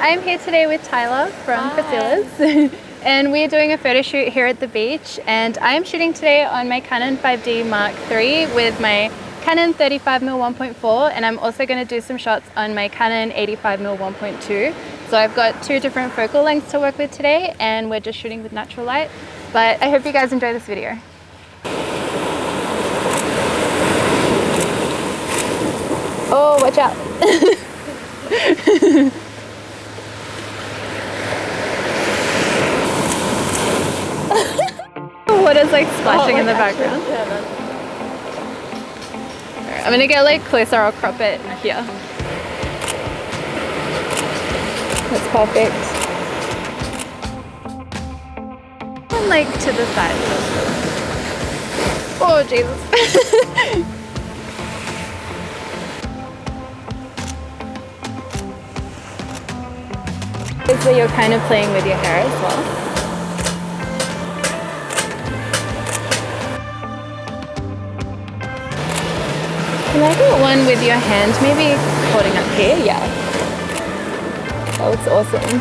I'm here today with Tyler from Priscilla's and we're doing a photo shoot here at the beach, and I am shooting today on my Canon 5D Mark III with my Canon 35mm 1.4, and I'm also going to do some shots on my Canon 85mm 1.2. So I've got two different focal lengths to work with today, and we're just shooting with natural light. But I hope you guys enjoy this video. Oh, watch out. Water's like splashing in the background. Right, I'm gonna get like closer, I'll crop it here. That's perfect. And like to the side. Oh Jesus. So you're kind of playing with your hair as well. Can I get one with your hand maybe holding up here? Yeah. That looks awesome.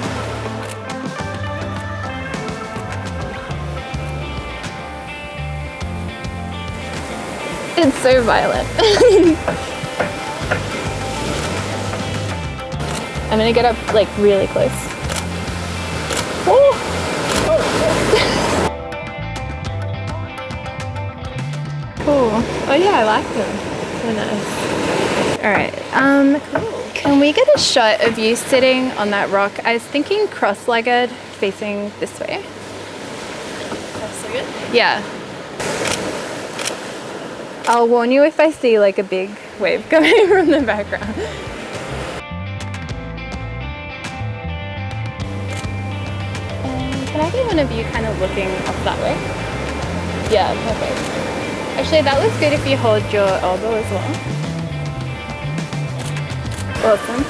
It's so violent. I'm gonna get up like really close. Oh! Cool. Oh yeah, I like them. So nice. Alright, cool. Can we get a shot of you sitting on that rock? I was thinking cross-legged, facing this way. Cross-legged? Yeah. I'll warn you if I see like a big wave coming from the background. Can I get one of you kind of looking up that way? Yeah, perfect. Actually, that looks good if you hold your elbow as well. Awesome.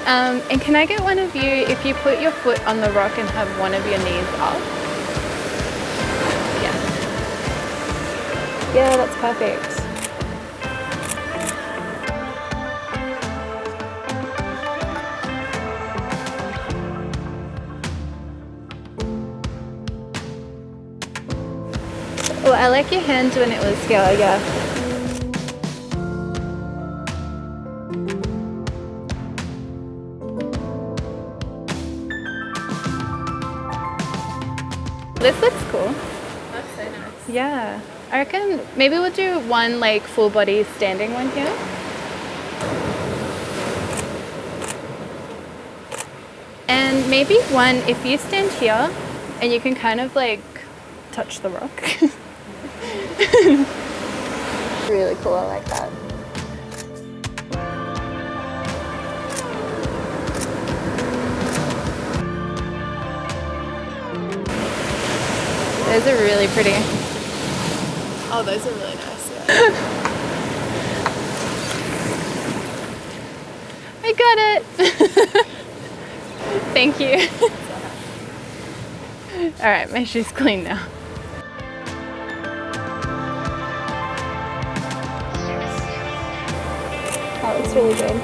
And can I get one of you, if you put your foot on the rock and have one of your knees up? Yeah. Yeah, that's perfect. Oh, I like your hand when it was here, yeah. This looks cool. That's so nice. Yeah. I reckon maybe we'll do one like full body standing one here. And maybe one if you stand here and you can kind of like touch the rock. Really cool, I like that. Those are really pretty. Oh, those are really nice, yeah. I got it! Thank you. Alright, my shoe's clean now. That looks really good.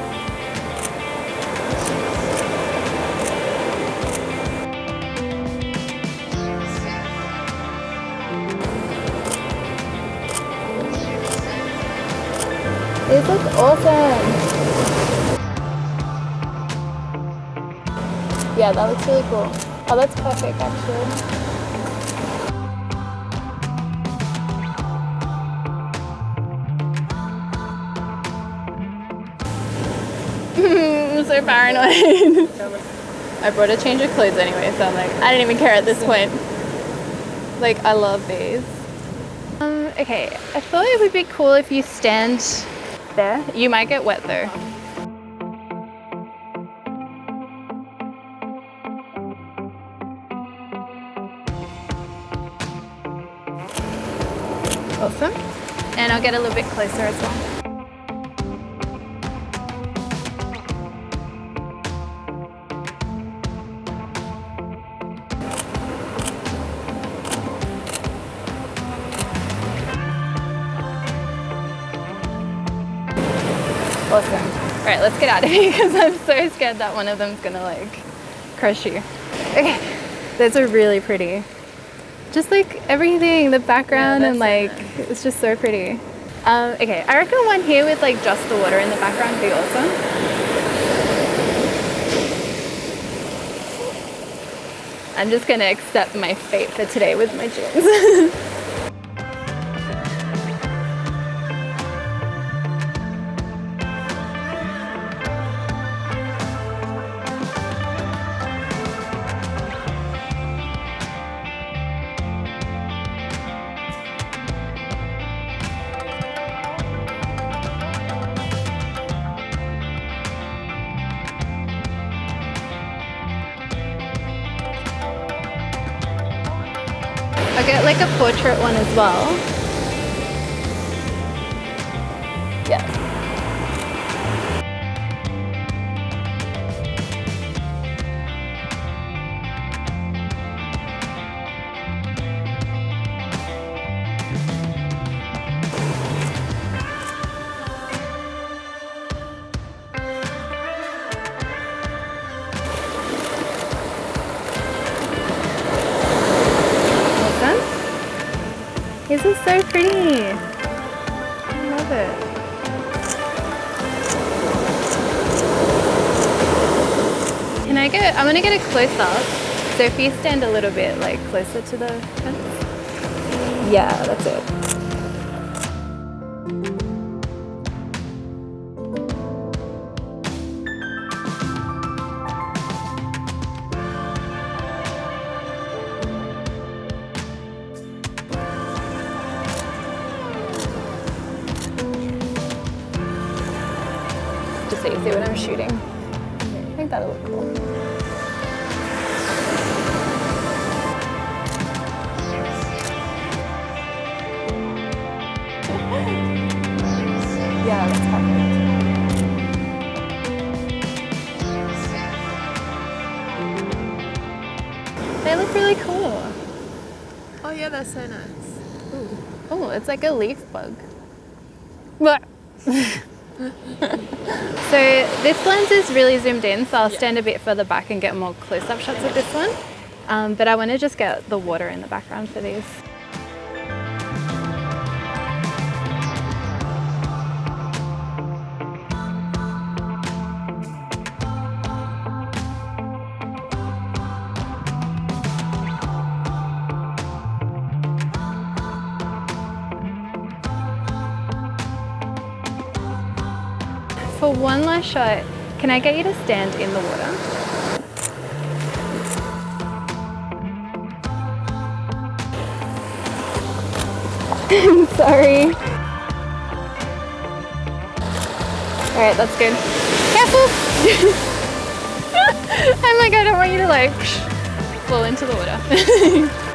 These look awesome. Yeah, that looks really cool. Oh, that's perfect actually. I'm so paranoid. I brought a change of clothes anyway, so I'm like, I don't even care at this point. Like, I love these. Okay, I thought it would be cool if you stand there. You might get wet though. Awesome. And I'll get a little bit closer as well. Awesome. Alright, let's get out of here because I'm so scared that one of them's gonna like crush you. Okay, those are really pretty. Just like everything, the background and like, it's just so pretty. Okay, I reckon one here with like just the water in the background would be awesome. I'm just gonna accept my fate for today with my jeans. I'll get like a portrait one as well. Yes. This is so pretty. I love it. Can I get, I'm gonna get a close up. So if you stand a little bit like closer to the fence. Yeah, that's it. Just so you see what I'm shooting. I think that'll look cool. Yeah, that's perfect. They look really cool. Oh yeah, they're so nice. Ooh. Oh, it's like a leaf bug. What? So this lens is really zoomed in, so I'll stand a bit further back and get more close-up shots of this one. But I want to just get the water in the background for these. For one last shot, can I get you to stand in the water? I'm sorry. Alright, that's good. Careful! I'm like, I don't want you to like fall into the water.